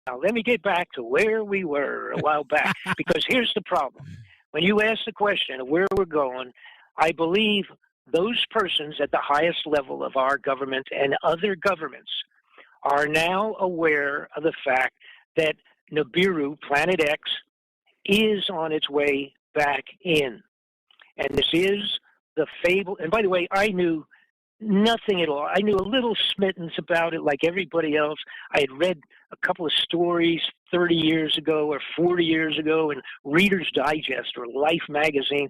Now, let me get back to where we were a while back, because here's the problem. When you ask the question of where we're going, I believe those persons at the highest level of our government and other governments are now aware of the fact that Nibiru, Planet X, is on its way back in. And this is the fable. And by the way, I knew nothing at all. I knew a little smittens about it like everybody else. I had read a couple of stories 30 years ago or 40 years ago in Reader's Digest or Life magazine.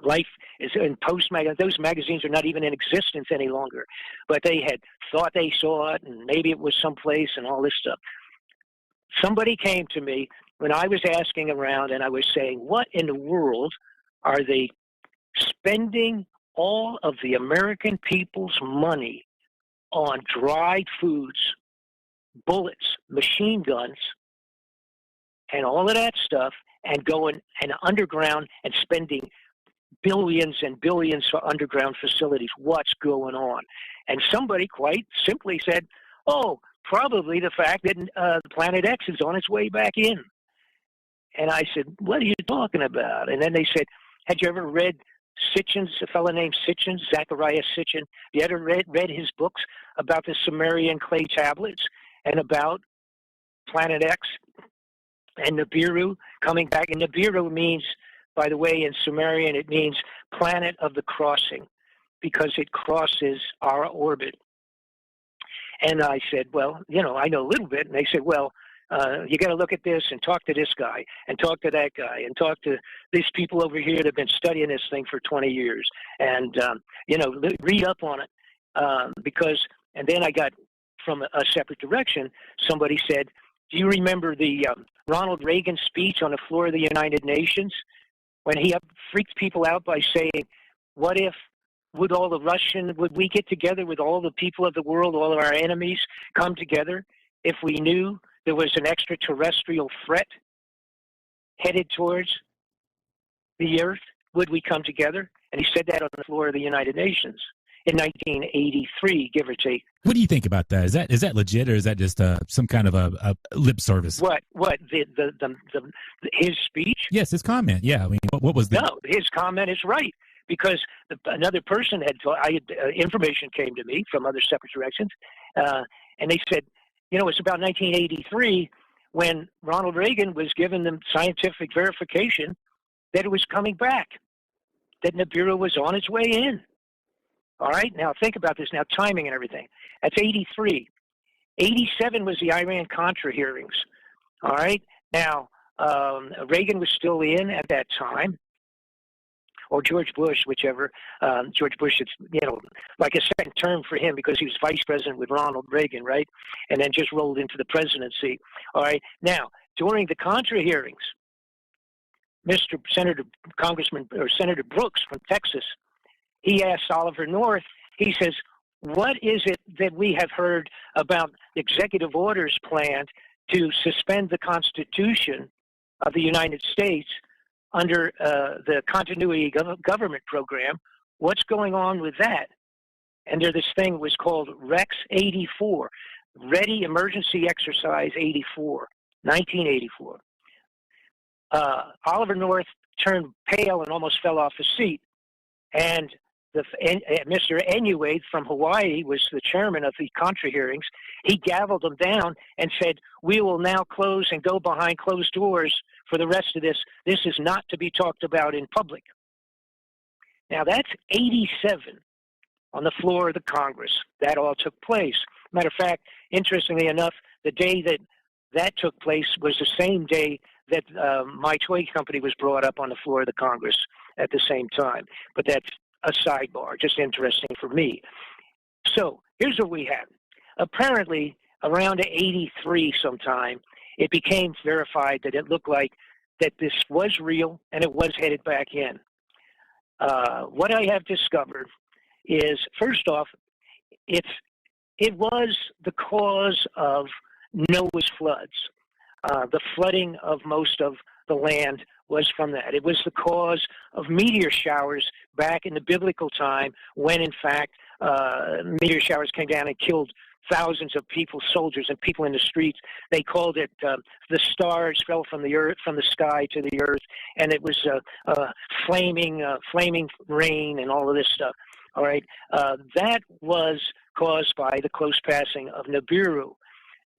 Life is in Post magazine. Those magazines are not even in existence any longer. But they had thought they saw it, and maybe it was someplace and all this stuff. Somebody came to me when I was asking around, and I was saying, what in the world are they spending all of the American people's money on dried foods, bullets, machine guns, and all of that stuff, and going and underground and spending billions and billions for underground facilities? What's going on? And somebody quite simply said, oh, probably the fact that the Planet X is on its way back in. And I said, what are you talking about? And then they said, had you ever read Sitchin's, a fellow named Sitchin, Zachariah Sitchin? You ever read his books about the Sumerian clay tablets and about Planet X and Nibiru coming back? And Nibiru means, by the way, in Sumerian, it means planet of the crossing, because it crosses our orbit. And I said, well, I know a little bit. And they said, well, you got to look at this and talk to this guy and talk to that guy and talk to these people over here that have been studying this thing for 20 years and, read up on it. And then I got from a separate direction, somebody said, do you remember the Ronald Reagan speech on the floor of the United Nations when he freaked people out by saying, what if, would we get together with all the people of the world, all of our enemies, come together if we knew there was an extraterrestrial threat headed towards the Earth? Would we come together? And he said that on the floor of the United Nations in 1983, give or take. What do you think about that? Is that legit, or is that just some kind of a lip service? What his speech? Yes, his comment. Yeah, I mean, what was the? No, his comment is right, because another person had information came to me from other separate directions, and they said, it's about 1983 when Ronald Reagan was given the scientific verification that it was coming back, that Nibiru was on its way in. All right, now think about this now, timing and everything. That's 83. 87 was the Iran-Contra hearings. All right, now Reagan was still in at that time, or George Bush, whichever. George Bush, it's, like a second term for him because he was vice president with Ronald Reagan, right? And then just rolled into the presidency. All right. Now, during the Contra hearings, Senator Brooks from Texas, he asked Oliver North, he says, what is it that we have heard about executive orders planned to suspend the Constitution of the United States under the continuity government program? What's going on with that? And there, this thing was called Rex 84, Ready Emergency Exercise 84, 1984. Oliver North turned pale and almost fell off his seat. And Mr. Enuade from Hawaii was the chairman of the Contra hearings. He gavelled them down and said, we will now close and go behind closed doors for the rest of this. This is not to be talked about in public. Now, that's 87 on the floor of the Congress. That all took place. Matter of fact, interestingly enough, the day that took place was the same day that my toy company was brought up on the floor of the Congress at the same time. But that's a sidebar, just interesting for me. So here's what we had. Apparently, around 83 sometime, it became verified that it looked like that this was real and it was headed back in. What I have discovered is, first off, it was the cause of Noah's floods. The flooding of most of the land was from that. It was the cause of meteor showers back in the biblical time when, in fact, meteor showers came down and killed thousands of people, soldiers and people in the streets. They called it the stars fell from the earth, from the sky to the earth, and it was flaming rain and all of this stuff. All right, that was caused by the close passing of Nibiru.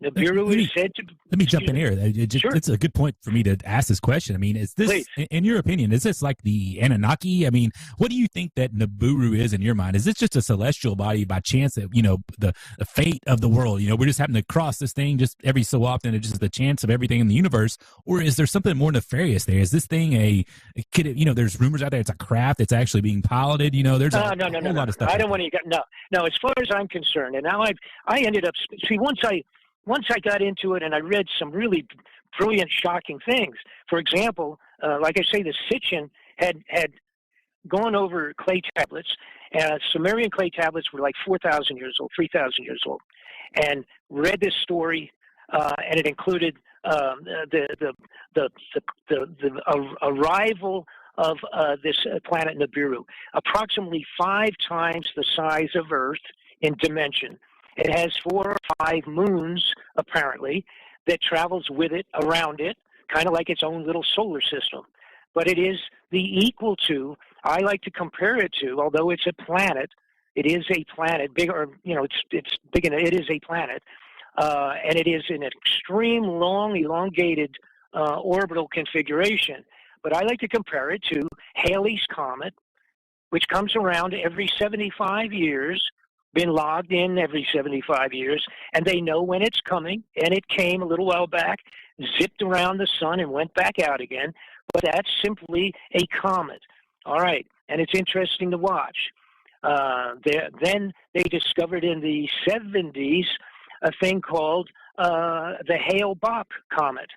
Nibiru is said to. Let me jump in here. Sure. It's a good point for me to ask this question. I mean, is this, Please. in your opinion, is this like the Anunnaki? I mean, what do you think that Nibiru is in your mind? Is this just a celestial body by chance that, the fate of the world, we're just having to cross this thing just every so often, it's just the chance of everything in the universe? Or is there something more nefarious there? Is this thing there's rumors out there it's a craft that's actually being piloted? There's a whole lot of stuff. I don't want to, no, as far as I'm concerned, and now I ended up, once I got into it and I read some really brilliant, shocking things. For example, like I say, the Sitchin had gone over clay tablets. Sumerian clay tablets were like 4,000 years old, 3,000 years old, and read this story, and it included the arrival of this planet Nibiru, approximately 5 times the size of Earth in dimension. It has 4 or 5 moons, apparently, that travels with it, around it, kind of like its own little solar system. But it is the equal to, I like to compare it to, although it's a planet, it is a planet, big, or, it's big enough, it is a planet, and it is an extreme long, elongated orbital configuration. But I like to compare it to Halley's Comet, which comes around every 75 years, been logged in every 75 years, and they know when it's coming, and it came a little while back, zipped around the sun and went back out again, but that's simply a comet. All right, and it's interesting to watch. Then they discovered in the 70s a thing called the Hale-Bopp comet,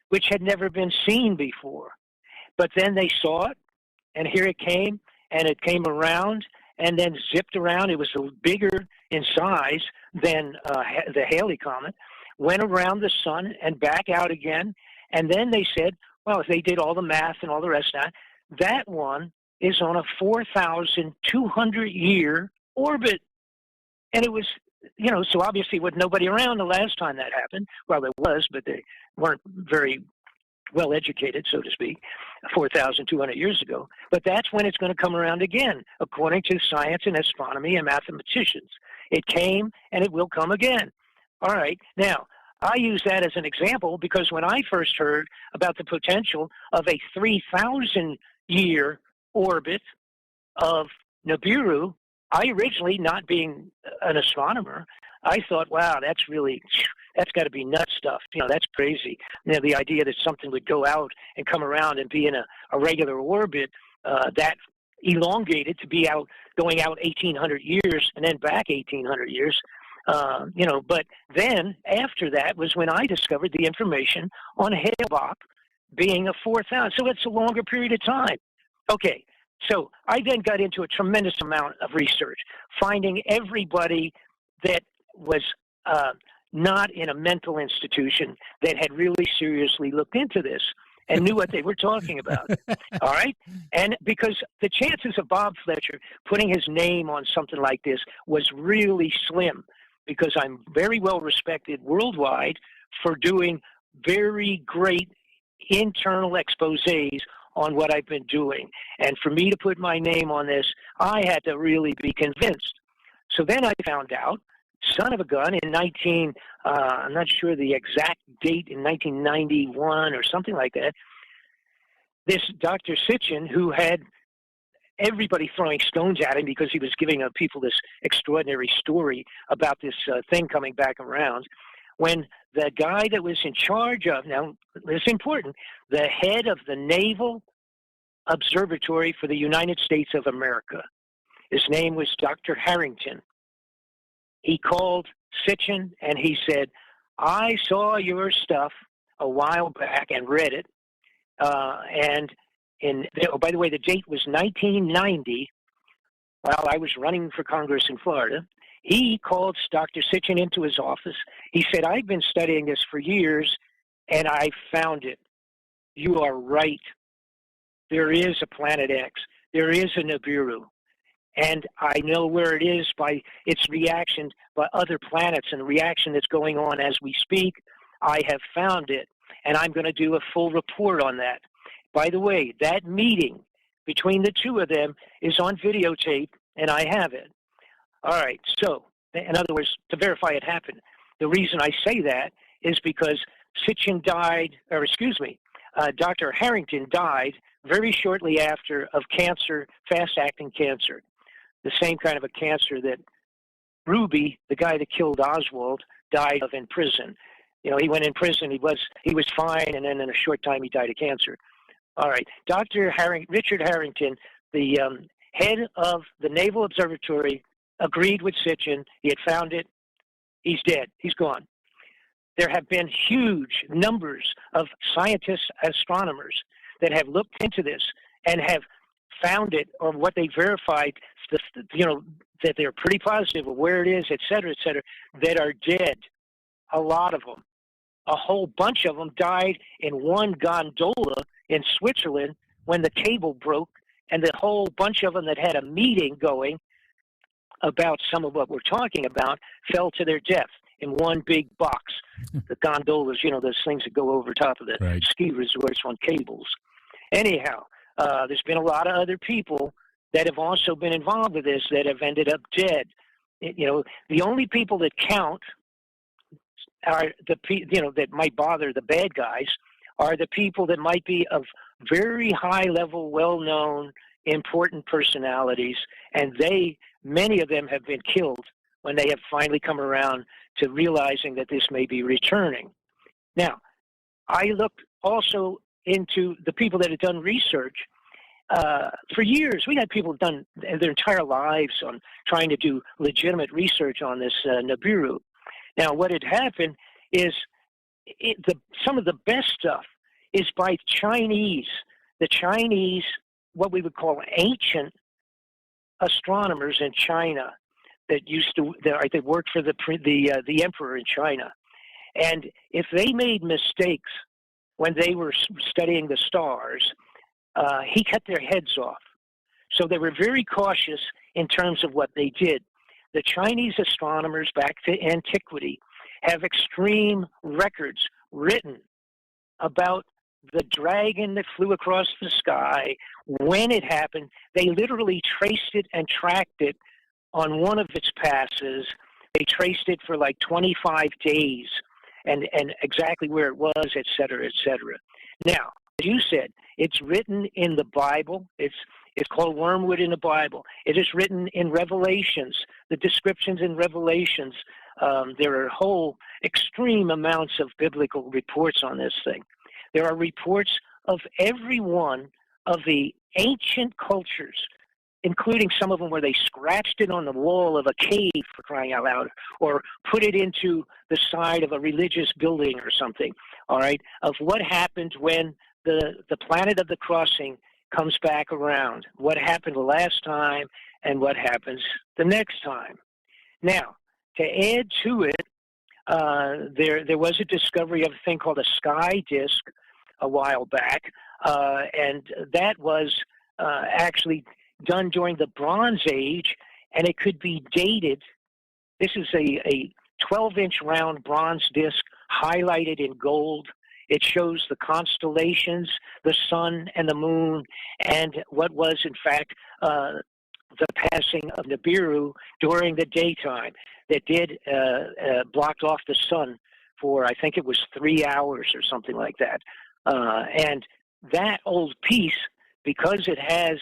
which had never been seen before. But then they saw it, and here it came, and it came around, and then zipped around. It was bigger in size than the Halley Comet, went around the sun and back out again. And then they said, well, if they did all the math and all the rest of that one is on a 4,200-year orbit. And it was, so obviously with nobody around the last time that happened, well, there was, but they weren't very well educated, so to speak, 4,200 years ago. But that's when it's going to come around again, according to science and astronomy and mathematicians. It came and it will come again. All right. Now, I use that as an example because when I first heard about the potential of a 3,000-year orbit of Nibiru, I originally, not being an astronomer, I thought, wow, that's got to be nut stuff. That's crazy. The idea that something would go out and come around and be in a regular orbit that elongated to be going out 1,800 years and then back 1,800 years. But then after that was when I discovered the information on Hale-Bopp being a 4,000. So it's a longer period of time. Okay. So I then got into a tremendous amount of research, finding everybody that was not in a mental institution that had really seriously looked into this and knew what they were talking about. All right? And because the chances of Bob Fletcher putting his name on something like this was really slim, because I'm very well respected worldwide for doing very great internal exposés on what I've been doing. And for me to put my name on this, I had to really be convinced. So then I found out, son of a gun, in I'm not sure the exact date, in 1991 or something like that, this Dr. Sitchin, who had everybody throwing stones at him because he was giving people this extraordinary story about this thing coming back around, when the guy that was in charge of, now this is important, the head of the Naval Observatory for the United States of America, his name was Dr. Harrington. He called Sitchin and he said, I saw your stuff a while back and read it. By the way, the date was 1990, while I was running for Congress in Florida. He called Dr. Sitchin into his office. He said, I've been studying this for years, and I found it. You are right. There is a Planet X. There is a Nibiru. And I know where it is by its reaction by other planets and the reaction that's going on as we speak. I have found it, and I'm going to do a full report on that. By the way, that meeting between the two of them is on videotape, and I have it. All right, so, in other words, to verify it happened. The reason I say that is because Sitchin died, or excuse me, Dr. Harrington died very shortly after of cancer, fast-acting cancer, the same kind of a cancer that Ruby, the guy that killed Oswald, died of in prison. You know, he went in prison, he was fine, and then in a short time he died of cancer. All right, Richard Harrington, the head of the Naval Observatory, agreed with Sitchin. He had found it. He's dead. He's gone. There have been huge numbers of scientists, astronomers that have looked into this and have found it, or what they verified, you know, that they're pretty positive of where it is, et cetera, that are dead. A lot of them. A whole bunch of them died in one gondola in Switzerland when the cable broke, and the whole bunch of them that had a meeting going about some of what we're talking about fell to their death in one big box. The gondolas, you know, those things that go over top of the ski resorts on cables. Anyhow, there's been a lot of other people that have also been involved with this that have ended up dead. You know, the only people that count are that might bother the bad guys are the people that might be of very high level, well-known, important personalities, and many of them have been killed when they have finally come around to realizing that this may be returning. Now, I looked also into the people that had done research. For years, we had people done their entire lives on trying to do legitimate research on this Nibiru. Now, what had happened is some of the best stuff is by Chinese. The Chinese, what we would call ancient astronomers in China that they worked for the emperor in China. And if they made mistakes when they were studying the stars, he cut their heads off. So they were very cautious in terms of what they did. The Chinese astronomers back to antiquity have extreme records written about the dragon that flew across the sky, when it happened. They literally traced it and tracked it on one of its passes. They traced it for like 25 days and exactly where it was, et cetera, et cetera. Now, as you said, it's written in the Bible. It's called Wormwood in the Bible. It is written in Revelations, the descriptions in Revelations. There are whole extreme amounts of biblical reports on this thing. There are reports of every one of the ancient cultures, including some of them where they scratched it on the wall of a cave, for crying out loud, or put it into the side of a religious building or something, all right, of what happened when the planet of the crossing comes back around, what happened the last time and what happens the next time. Now, to add to it, there was a discovery of a thing called a sky disk a while back, and that was actually done during the Bronze Age, and it could be dated. This is a 12-inch round bronze disc highlighted in gold. It shows the constellations, the sun and the moon, and what was, in fact, the passing of Nibiru during the daytime that did blocked off the sun for, I think it was 3 hours or something like that. And that old piece, because it has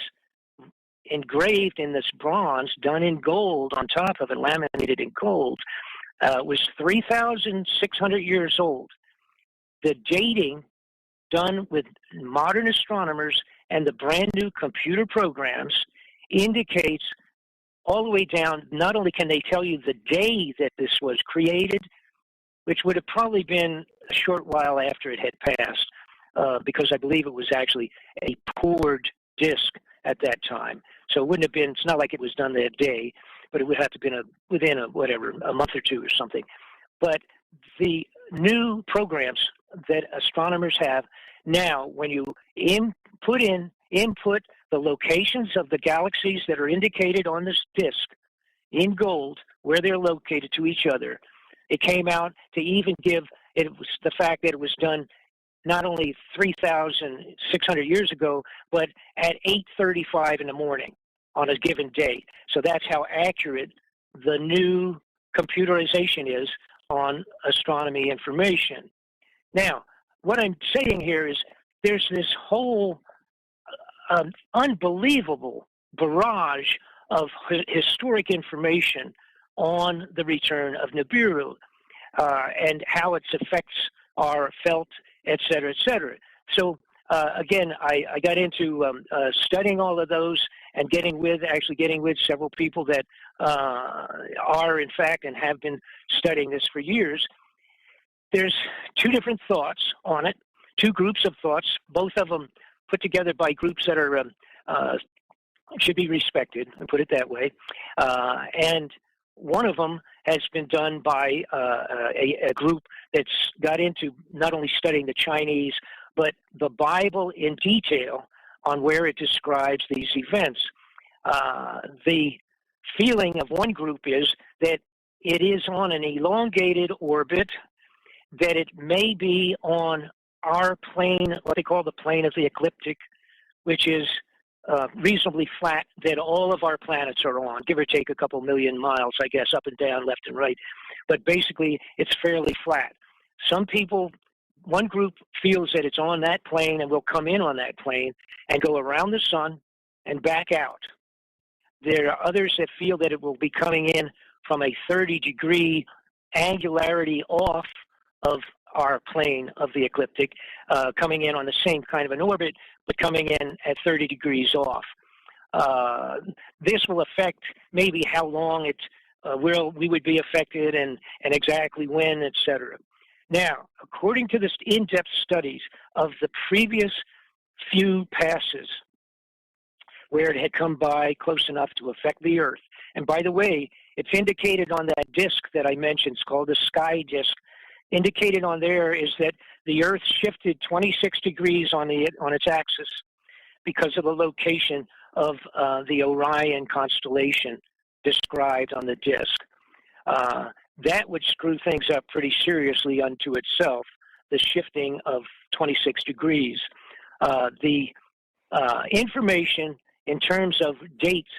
engraved in this bronze, done in gold on top of it, laminated in gold, was 3,600 years old. The dating done with modern astronomers and the brand new computer programs indicates all the way down. Not only can they tell you the day that this was created, which would have probably been a short while after it had passed, because I believe it was actually a poured disk at that time. So it wouldn't have been, it's not like it was done that day, but it would have to have been within a month or two or something. But the new programs that astronomers have now, when you input the locations of the galaxies that are indicated on this disk in gold, where they're located to each other. It came out to even give it was the fact that it was done not only 3,600 years ago, but at 8:35 in the morning on a given day. So that's how accurate the new computerization is on astronomy information. Now, what I'm saying here is there's this whole unbelievable barrage of historic information on the return of Nibiru and how its effects are felt, et cetera, et cetera. So again, I got into studying all of those and getting with several people that are in fact and have been studying this for years. There's two different thoughts on it, two groups of thoughts, both of them put together by groups that are should be respected, and put it that way. And one of them has been done by a group that's got into not only studying the Chinese, but the Bible in detail on where it describes these events. The feeling of one group is that it is on an elongated orbit, that it may be on our plane, what they call the plane of the ecliptic, which is reasonably flat, that all of our planets are on, give or take a couple million miles, I guess, up and down, left and right. But basically, it's fairly flat. Some people, one group feels that it's on that plane and will come in on that plane and go around the sun and back out. There are others that feel that it will be coming in from a 30-degree angularity off of our plane of the ecliptic, coming in on the same kind of an orbit, but coming in at 30 degrees off. This will affect maybe how long we would be affected and exactly when, et cetera. Now, according to this in-depth studies of the previous few passes where it had come by close enough to affect the Earth, and by the way, it's indicated on that disk that I mentioned, it's called the sky disk. Indicated on there is that the Earth shifted 26 degrees on its axis because of the location of the Orion constellation described on the disk. That would screw things up pretty seriously unto itself, the shifting of 26 degrees. The information in terms of dates,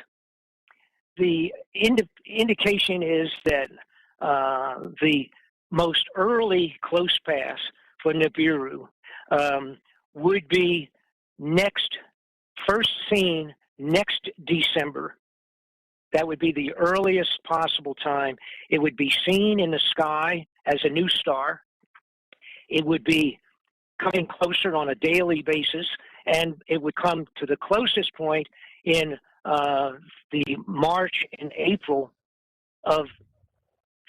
the indication is that the most early close pass for Nibiru would be first seen next December. That would be the earliest possible time. It would be seen in the sky as a new star. It would be coming closer on a daily basis, and it would come to the closest point in the March and April of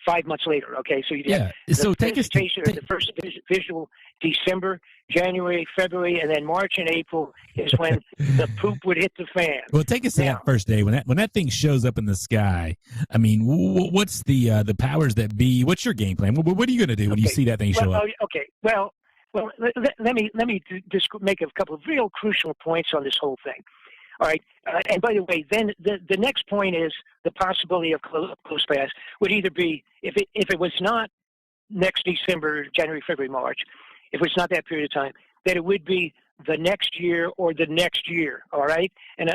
5 months later. Okay, so you have the presentation or the first visual December, January, February, and then March and April is when the poop would hit the fan. Well, take us to that first day when that thing shows up in the sky. I mean, what's the powers that be? What's your game plan? What are you going to do when you see that thing show up? Okay, well, let me just make a couple of real crucial points on this whole thing. All right, and by the way, then the next point is the possibility of close pass would either be, if it was not next December, January, February, March, if it's not that period of time, that it would be the next year or the next year, all right?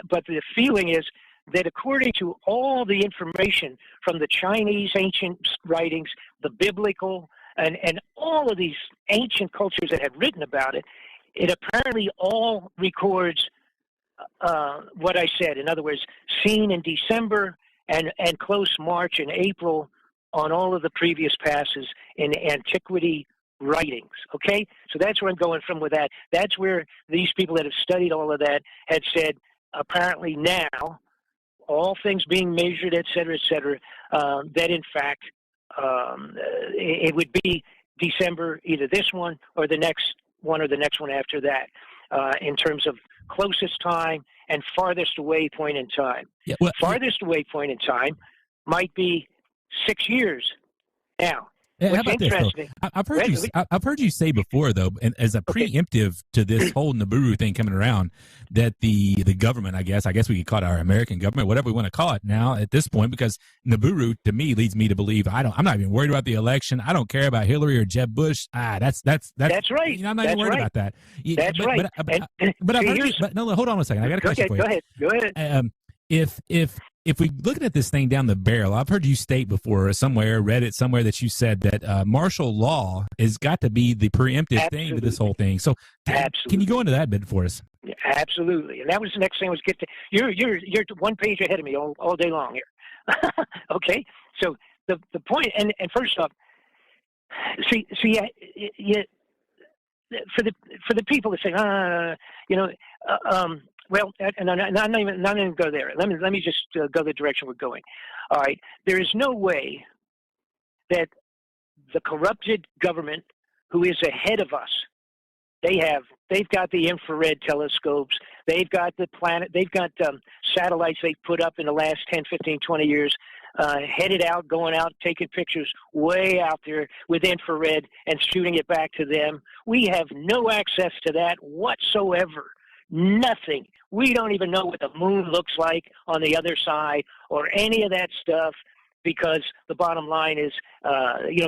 But the feeling is that according to all the information from the Chinese ancient writings, the biblical, and all of these ancient cultures that have written about it, it apparently all records what I said. In other words, seen in December and close March and April on all of the previous passes in antiquity writings. Okay? So that's where I'm going from with that. That's where these people that have studied all of that had said, apparently now, all things being measured, et cetera, that in fact it would be December, either this one or the next one after that, in terms of closest time and farthest away point in time. Farthest away point in time might be 6 years. Now, How What's about this though? interesting? I've heard you say before though, and as a preemptive to this whole Nibiru thing coming around, that the government, I guess we could call it our American government, whatever we want to call it now at this point, because Nibiru to me leads me to believe I'm not even worried about the election. I don't care about Hillary or Jeb Bush. That's right. I'm not even worried about that. That's right. But I've heard you. But no, hold on a second. I got a question for you. Go ahead. If we looking at this thing down the barrel, I've heard you state before somewhere, read it somewhere, that you said that martial law has got to be the preemptive thing to this whole thing. So can you go into that bit for us? Yeah, absolutely. And that was the next thing I was getting to. You're 1 page ahead of me all day long here. Okay. So the point, and first off, see, for the people that say, well, and I'm not even going to go there. Let me just go the direction we're going. All right. There is no way that the corrupted government, who is ahead of us, they've got the infrared telescopes, they've got the planet, they've got satellites they've put up in the last 10, 15, 20 years, headed out, going out, taking pictures way out there with infrared and shooting it back to them. We have no access to that whatsoever. Nothing. We don't even know what the moon looks like on the other side or any of that stuff, because the bottom line is,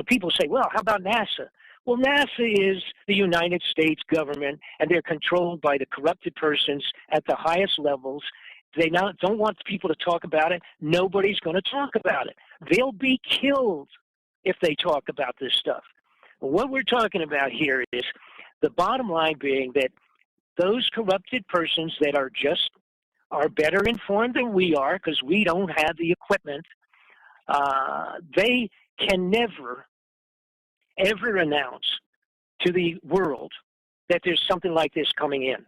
people say, well, how about NASA? Well, NASA is the United States government, and they're controlled by the corrupted persons at the highest levels. They now don't want people to talk about it. Nobody's going to talk about it. They'll be killed if they talk about this stuff. What we're talking about here is the bottom line being that those corrupted persons that are better informed than we are, because we don't have the equipment, they can never, ever announce to the world that there's something like this coming in.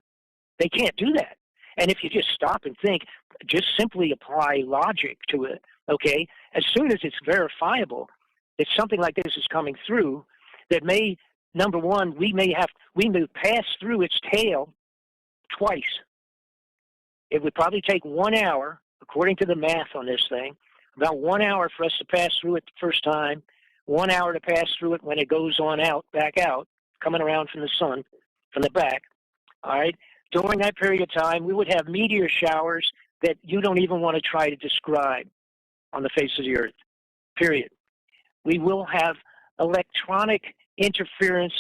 They can't do that. And if you just stop and think, just simply apply logic to it, okay, as soon as it's verifiable that something like this is coming through, that may, number one, we may pass through its tail twice. It would probably take 1 hour, according to the math on this thing, about 1 hour for us to pass through it the first time, 1 hour to pass through it when it goes on out, back out, coming around from the sun, from the back. All right. During that period of time, we would have meteor showers that you don't even want to try to describe on the face of the earth, period. We will have electronic interference,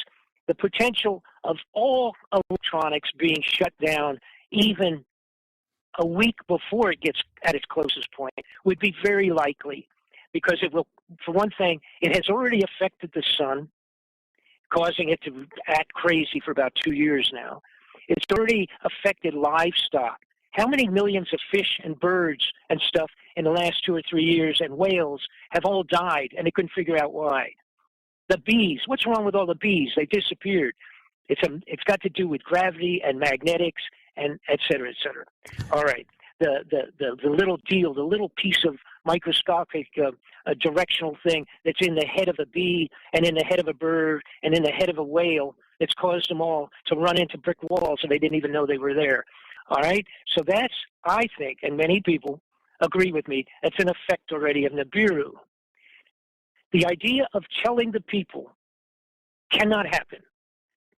the potential of all electronics being shut down even a week before it gets at its closest point would be very likely, because it will, for one thing, it has already affected the sun, causing it to act crazy for about 2 years now. It's already affected livestock. How many millions of fish and birds and stuff in the last 2 or 3 years, and whales, have all died, and they couldn't figure out why? The bees, what's wrong with all the bees? They disappeared. It's got to do with gravity and magnetics and et cetera, et cetera. All right. The little deal, the little piece of microscopic directional thing that's in the head of a bee and in the head of a bird and in the head of a whale, it's caused them all to run into brick walls, and they didn't even know they were there. All right? So that's, I think, and many people agree with me, that's an effect already of Nibiru. The idea of telling the people cannot happen.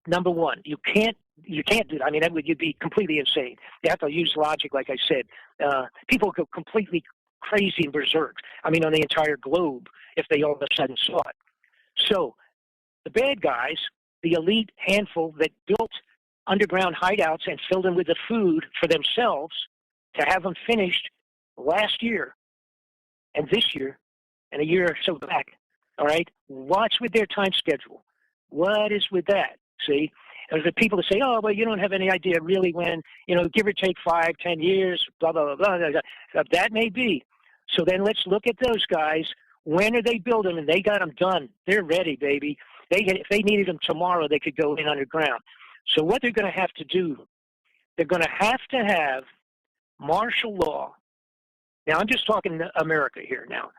Number one, you can't do that. I mean, you'd be completely insane. You have to use logic, like I said. People go completely crazy and berserk. I mean, on the entire globe, if they all of a sudden saw it. So the bad guys, the elite handful that built underground hideouts and filled them with the food for themselves to have them finished last year and this year and a year or so back, all right? What's with their time schedule? What is with that? See? There's the people that say, oh, well, you don't have any idea really when, give or take 5, 10 years, blah, blah, blah, blah, blah. That may be. So then let's look at those guys. When are they building? And they got them done. They're ready, baby. If they needed them tomorrow, they could go in underground. So what they're going to have to do, they're going to have martial law. Now, I'm just talking America here now.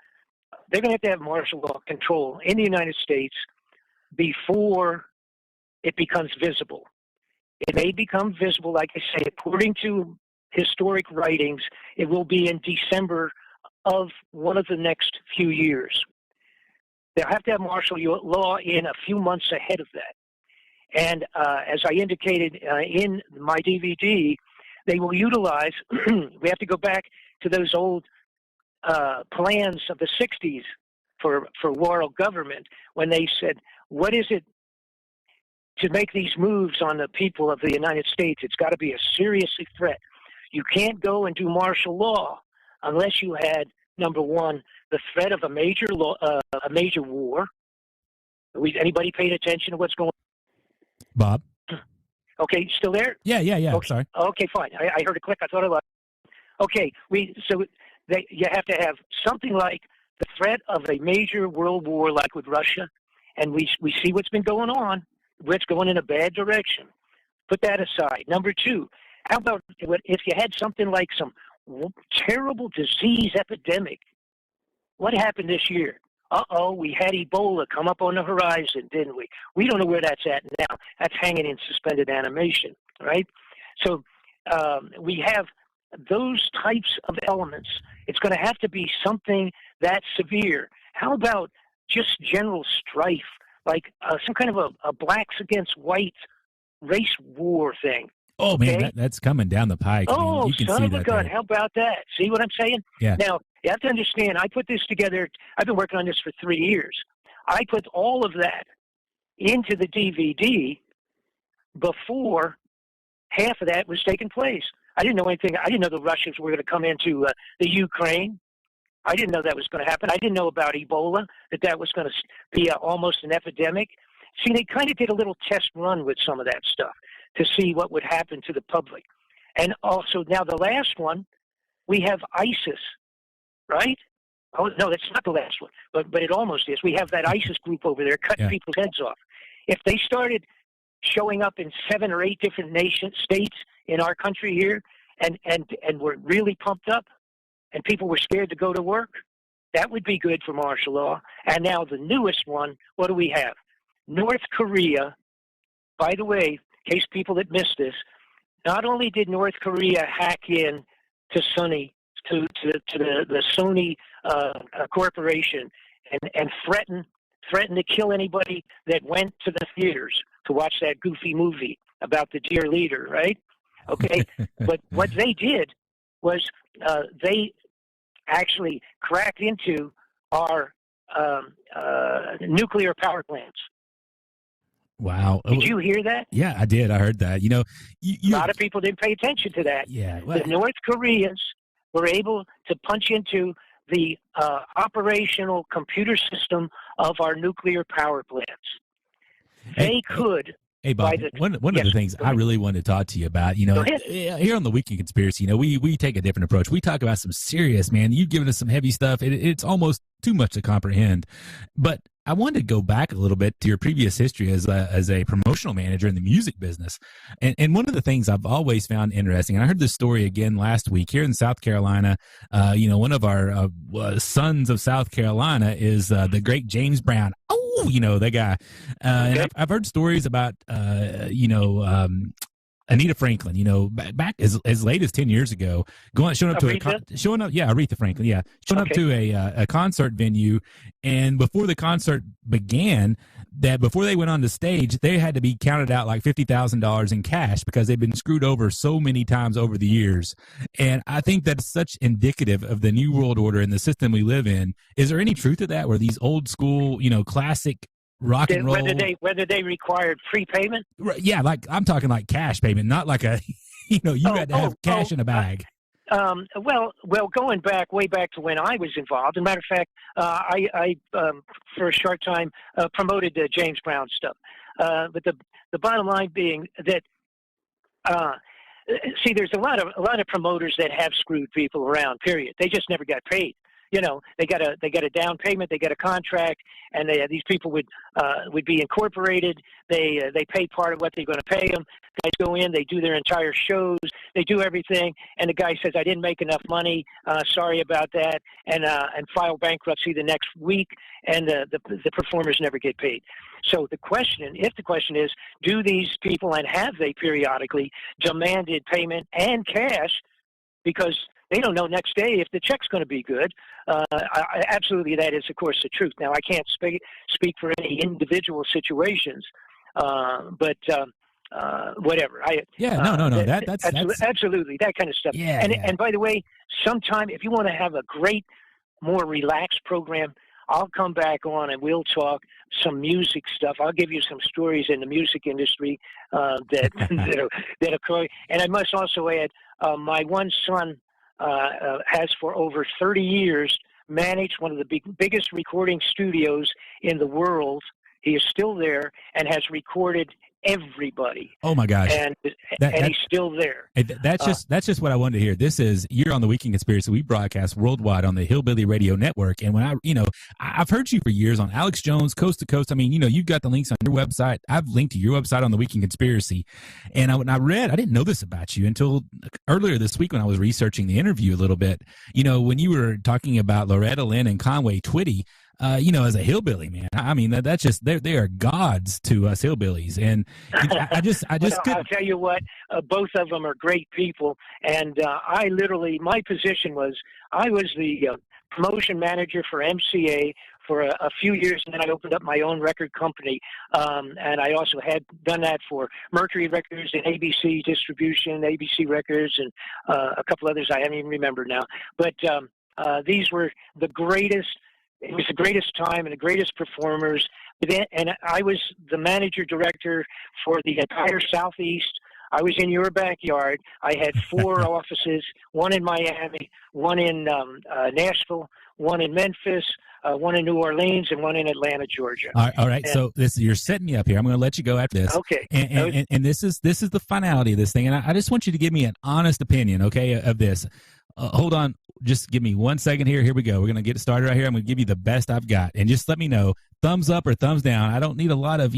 They're going to have martial law control in the United States before it becomes visible. It may become visible, like I say, according to historic writings, it will be in December of one of the next few years they'll have to have martial law in a few months ahead of that. And as I indicated in my DVD, they will utilize, we have to go back to those old plans of the 60s for world government when they said, what is it to make these moves on the people of the United States? It's got to be a serious threat. You can't go and do martial law unless you had, number one, the threat of a major war. Anybody paying attention to what's going on? Bob? Okay, still there? Yeah. Okay. Sorry. Okay, fine. I heard a click. I thought I was. Okay, you have to have something like the threat of a major world war, like with Russia, and we see what's been going on. It's going in a bad direction. Put that aside. Number two, how about if you had something like some terrible disease epidemic? What happened this year? We had Ebola come up on the horizon, didn't we? We don't know where that's at now. That's hanging in suspended animation, right? So we have those types of elements. It's going to have to be something that severe. How about just general strife, like some kind of a blacks against whites race war thing? Oh, okay? Man, that's coming down the pike. Oh, you can son see of a gun. How about that? See what I'm saying? Yeah. Now, you have to understand, I put this together. I've been working on this for 3 years. I put all of that into the DVD before half of that was taking place. I didn't know anything. I didn't know the Russians were going to come into the Ukraine. I didn't know that was going to happen. I didn't know about Ebola, that was going to be almost an epidemic. See, they kind of did a little test run with some of that stuff to see what would happen to the public. And also, now the last one, we have ISIS, right? Oh, no, that's not the last one, but it almost is. We have that ISIS group over there cutting people's heads off. If they started showing up in 7 or 8 different states in our country here, and were really pumped up, and people were scared to go to work, that would be good for martial law. And now the newest one, what do we have? North Korea, by the way, in case people that missed this, not only did North Korea hack in to the Sony corporation and threaten to kill anybody that went to the theaters to watch that goofy movie about the dear leader, right? Okay, but what they did was they actually cracked into our nuclear power plants. Wow. Did you hear that? Yeah, I did. I heard that. A lot of people didn't pay attention to that. Yeah. The North Koreans were able to punch into the operational computer system of our nuclear power plants. They could. Hey, Bob, one of the things I really wanted to talk to you about, here on the Weekend Conspiracy, we take a different approach. We talk about some serious, man. You've given us some heavy stuff. It's almost too much to comprehend. But I wanted to go back a little bit to your previous history as a promotional manager in the music business. And one of the things I've always found interesting, and I heard this story again last week here in South Carolina, one of our sons of South Carolina is the great James Brown. That guy. And I've heard stories about, Anita Franklin, back as late as 10 years ago, showing up to Aretha Franklin, showing up to a concert venue, and before the concert began, before they went on the stage, they had to be counted out like $50,000 in cash because they've been screwed over so many times over the years. And I think that's such indicative of the new world order and the system we live in. Is there any truth to that, where these old school, classic rock and roll, whether they required prepayment? Yeah, like I'm talking like cash payment, not like a you had to have cash in a bag. Well, going way back to when I was involved. As a matter of fact, I for a short time promoted James Brown stuff. But the bottom line being that see, there's a lot of promoters that have screwed people around. Period. They just never got paid. They got a down payment, they got a contract, and these people would be incorporated. They pay part of what they're going to pay them. Guys go in, they do their entire shows, they do everything, and the guy says, "I didn't make enough money. Sorry about that," and file bankruptcy the next week, and the performers never get paid. So if the question is, do these people, and have they periodically demanded payment and cash, because they don't know next day if the check's going to be good. Absolutely, that is, of course, the truth. Now, I can't speak for any individual situations, but whatever. No. That's absolutely that kind of stuff. Yeah. And by the way, sometime if you want to have a great, more relaxed program, I'll come back on and we'll talk some music stuff. I'll give you some stories in the music industry that occur. And I must also add, my one son has for over 30 years managed one of the biggest recording studios in the world. He is still there and has recorded everybody. Oh my gosh! And he's still there. That's just what I wanted to hear. You're on the Weekend Conspiracy. We broadcast worldwide on the Hillbilly Radio Network. And when I've heard you for years on Alex Jones, Coast to Coast. I mean, you've got the links on your website. I've linked to your website on the Weekend Conspiracy. And when I didn't know this about you until earlier this week when I was researching the interview a little bit. When you were talking about Loretta Lynn and Conway Twitty. As a hillbilly, man, I mean, that's just, they are gods to us hillbillies. And I just I'll tell you what, both of them are great people. And my position was, I was the promotion manager for MCA for a few years, and then I opened up my own record company. And I also had done that for Mercury Records and ABC Distribution, ABC Records, and a couple others I haven't even remembered now. But these were the greatest. It was the greatest time and the greatest performers. And I was the manager director for the entire Southeast. I was in your backyard. I had 4 offices, one in Miami, one in Nashville, one in Memphis, one in New Orleans, and one in Atlanta, Georgia. All right. So you're setting me up here. I'm going to let you go after this. Okay. And this is the finality of this thing. And I just want you to give me an honest opinion, okay, of this. Hold on. Just give me 1 second here. Here we go. We're going to get started right here. I'm going to give you the best I've got. And just let me know, thumbs up or thumbs down. I don't need a lot of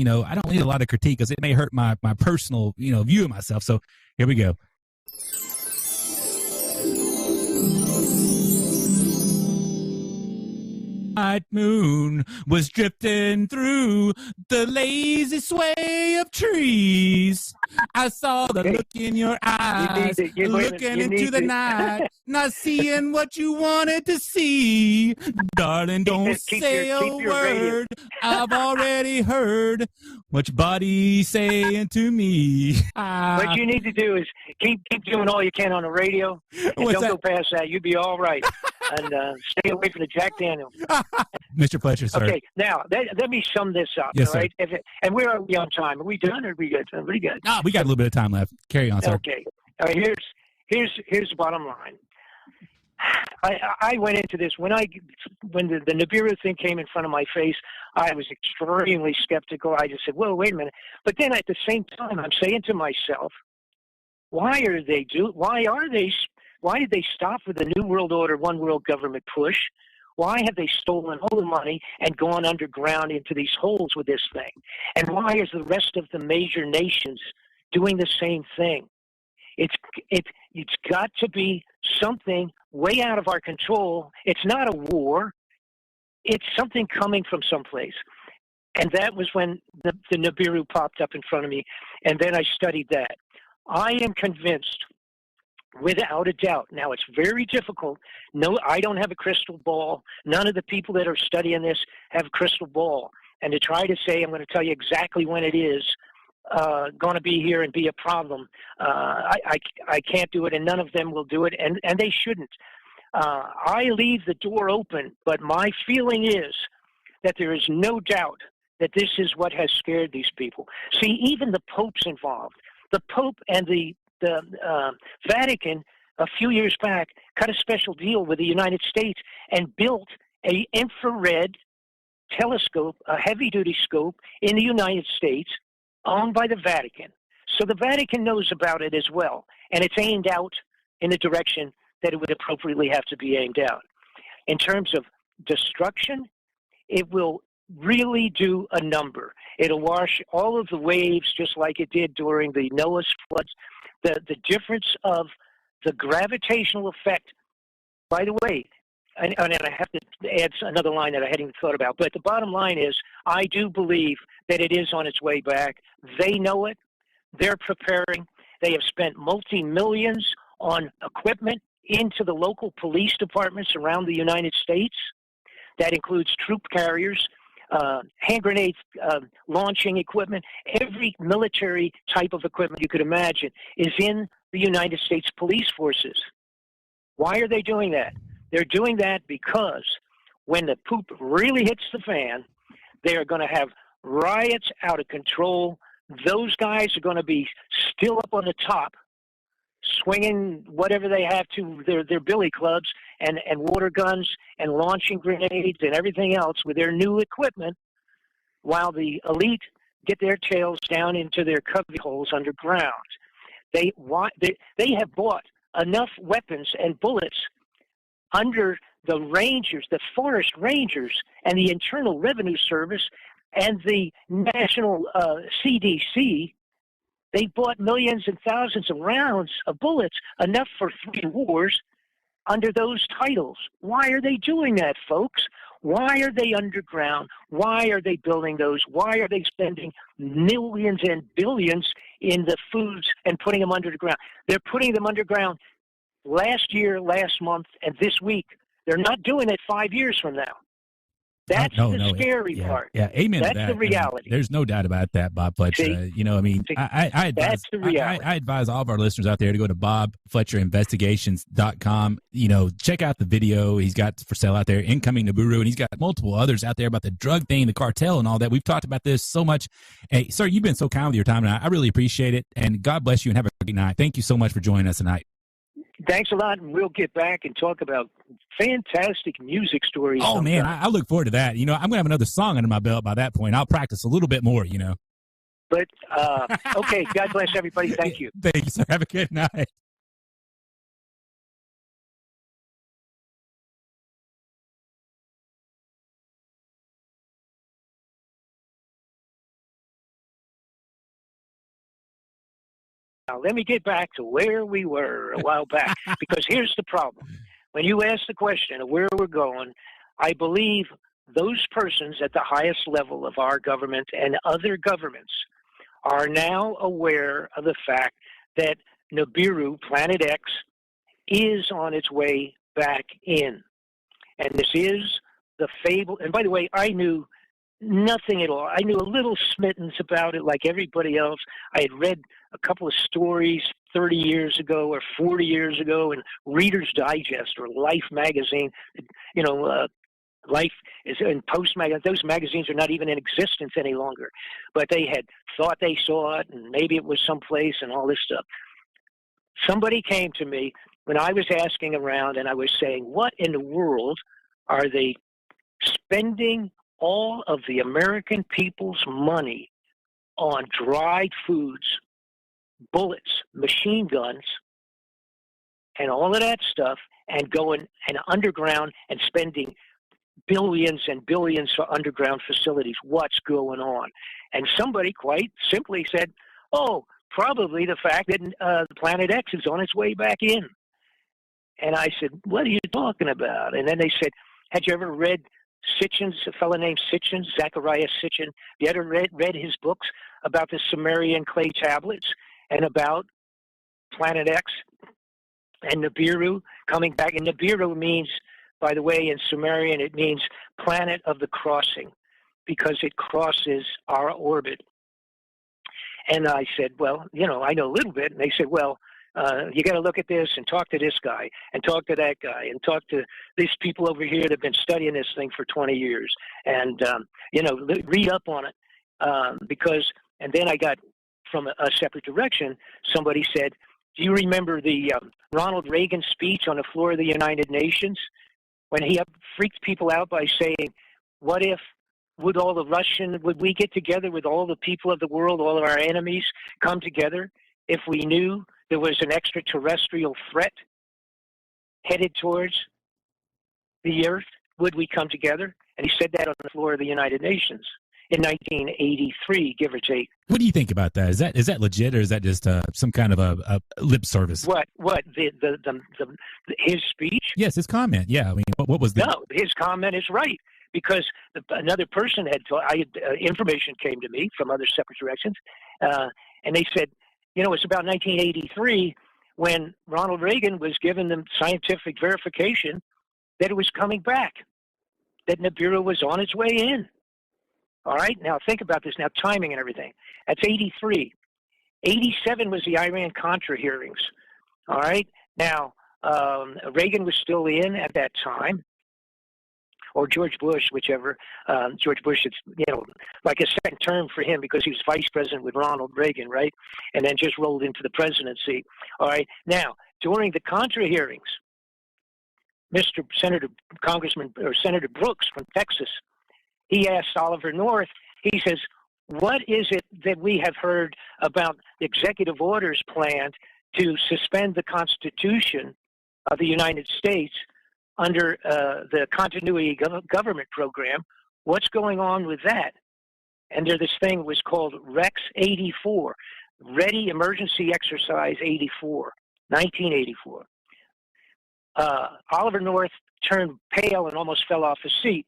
critique because it may hurt my personal, view of myself. So here we go. Night moon was drifting through the lazy sway of trees. I saw the look in your eyes, looking into the night, not seeing what you wanted to see. Darling, don't say a word. I've already heard what your body's saying to me. What you need to do is keep doing all you can on the radio, and don't go past that. You'll be all right. And stay away from the Jack Daniels. Mr. Fletcher, sir. Okay, now let me sum this up. Yes, all right? And where are we on time? Are we done or are we good? Pretty good. No, we got a little bit of time left. Carry on, sir. Okay. All right, here's the bottom line. I went into this when the Nibiru thing came in front of my face. I was extremely skeptical. I just said, "Well, wait a minute." But then at the same time, I'm saying to myself, Why did they stop with the New World Order, One World Government push? Why have they stolen all the money and gone underground into these holes with this thing? And why is the rest of the major nations doing the same thing? It's got to be something way out of our control. It's not a war. It's something coming from someplace. And that was when the Nibiru popped up in front of me, and then I studied that. I am convinced, without a doubt. Now, it's very difficult. No, I don't have a crystal ball. None of the people that are studying this have a crystal ball. And to try to say, I'm going to tell you exactly when it is going to be here and be a problem, I can't do it, and none of them will do it, and they shouldn't. I leave the door open, but my feeling is that there is no doubt that this is what has scared these people. See, even the Pope's involved. The Pope and the Vatican a few years back cut a special deal with the United States and built an infrared telescope, a heavy-duty scope in the United States owned by the Vatican. So the Vatican knows about it as well, and it's aimed out in the direction that it would appropriately have to be aimed out. In terms of destruction, it will really do a number. It'll wash all of the waves just like it did during the Noah's floods. The difference of the gravitational effect, by the way, and I have to add another line that I hadn't even thought about, but the bottom line is I do believe that it is on its way back. They know it. They're preparing. They have spent multi-millions on equipment into the local police departments around the United States. That includes troop carriers, hand grenade launching equipment. Every military type of equipment you could imagine is in the United States police forces. Why are they doing that? They're doing that because when the poop really hits the fan, they are going to have riots out of control. Those guys are going to be still up on the top, swinging whatever they have to, their billy clubs and water guns and launching grenades and everything else with their new equipment, while the elite get their tails down into their cubby holes underground. They have bought enough weapons and bullets under the rangers, the forest rangers, and the Internal Revenue Service and the National CDC. They bought millions and thousands of rounds of bullets, enough for 3 wars, under those titles. Why are they doing that, folks? Why are they underground? Why are they building those? Why are they spending millions and billions in the foods and putting them under the ground? They're putting them underground last year, last month, and this week. They're not doing it 5 years from now. That's the scary part. Yeah, amen. That's to that. the reality. There's no doubt about that, Bob Fletcher. I advise, that's the reality. I advise all of our listeners out there to go to bobfletcherinvestigations.com. Check out the video he's got for sale out there, Incoming Nibiru, and he's got multiple others out there about the drug thing, the cartel, and all that. We've talked about this so much. Hey, sir, you've been so kind with your time, and I really appreciate it. And God bless you, and have a great night. Thank you so much for joining us tonight. Thanks a lot, and we'll get back and talk about fantastic music stories. Oh, sometime. man, I look forward to that. I'm going to have another song under my belt by that point. I'll practice a little bit more, But, okay, God bless everybody. Thank you. Thank you, sir. Have a good night. Now, let me get back to where we were a while back, because here's the problem. When you ask the question of where we're going, I believe those persons at the highest level of our government and other governments are now aware of the fact that Nibiru, Planet X, is on its way back in. And this is the fable. And by the way, I knew nothing at all. I knew a little smittens about it like everybody else. I had read a couple of stories 30 years ago or 40 years ago in Reader's Digest or Life magazine. Life is in Post magazine. Those magazines are not even in existence any longer. But they had thought they saw it, and maybe it was someplace and all this stuff. Somebody came to me when I was asking around, and I was saying, what in the world are they spending all of the American people's money on dried foods, bullets, machine guns, and all of that stuff, and going and underground and spending billions and billions for underground facilities? What's going on? And somebody quite simply said, oh, probably the fact that the Planet X is on its way back in. And I said, what are you talking about? And then they said, had you ever read Sitchin's, a fellow named Sitchin, Zachariah Sitchin? You ever read his books about the Sumerian clay tablets and about Planet X and Nibiru coming back? And Nibiru means, by the way, in Sumerian, it means planet of the crossing, because it crosses our orbit. And I said, well, I know a little bit. And they said, well, you got to look at this and talk to this guy and talk to that guy and talk to these people over here that have been studying this thing for 20 years and, read up on it. And then I got from a separate direction, somebody said, do you remember the Ronald Reagan speech on the floor of the United Nations when he freaked people out by saying, what if, would we get together with all the people of the world, all of our enemies, come together if we knew there was an extraterrestrial threat headed towards the Earth? Would we come together? And he said that on the floor of the United Nations in 1983, give or take. What do you think about that? Is that legit, or is that just some kind of a lip service? What his speech? Yes, his comment. Yeah, I mean, what was the? No, his comment is right, because another person had information came to me from other separate directions, and they said, it's about 1983 when Ronald Reagan was given the scientific verification that it was coming back, that Nibiru was on its way in. All right, now think about this now, timing and everything. That's 83. 87 was the Iran-Contra hearings. All right, now Reagan was still in at that time, or George Bush, whichever. George Bush, it's like a second term for him because he was vice president with Ronald Reagan, right? And then just rolled into the presidency. All right, now during the Contra hearings, Senator Brooks from Texas, he asked Oliver North, he says, what is it that we have heard about executive orders planned to suspend the Constitution of the United States under the Continuity Government Program? What's going on with that? And there, this thing was called Rex 84, Ready Emergency Exercise 84, 1984. Oliver North turned pale and almost fell off his seat.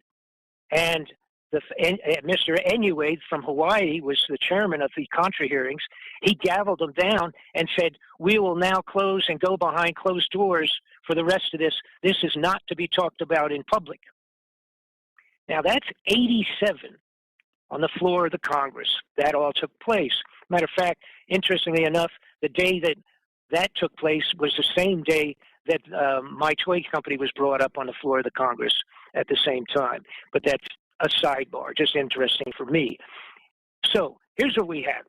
And Mr. Enuade from Hawaii was the chairman of the Contra hearings. He gavelled them down and said, we will now close and go behind closed doors for the rest of this. This is not to be talked about in public. Now, that's 87 on the floor of the Congress. That all took place. Matter of fact, interestingly enough, the day that took place was the same day that my toy company was brought up on the floor of the Congress at the same time. But that's a sidebar, just interesting for me. So here's what we have.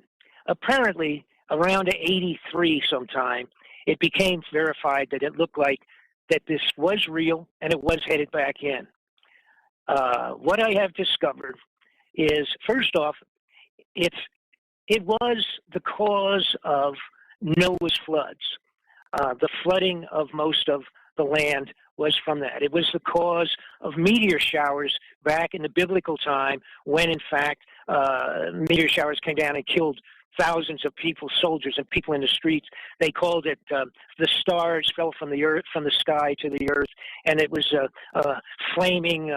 Apparently, around 83 sometime, it became verified that it looked like that this was real and it was headed back in. What I have discovered is, first off, it was the cause of Noah's floods. The flooding of most of the land was from that. It was the cause of meteor showers back in the biblical time when, in fact, meteor showers came down and killed thousands of people, soldiers and people in the streets. They called it the stars fell from the earth, from the sky to the earth, and it was flaming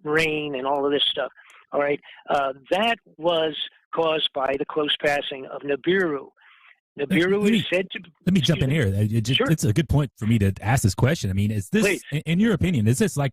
rain and all of this stuff. All right, that was caused by the close passing of Nibiru. Nibiru is said to... Let me jump in here. Sure. It's a good point for me to ask this question. I mean, is this, Please. in your opinion, is this like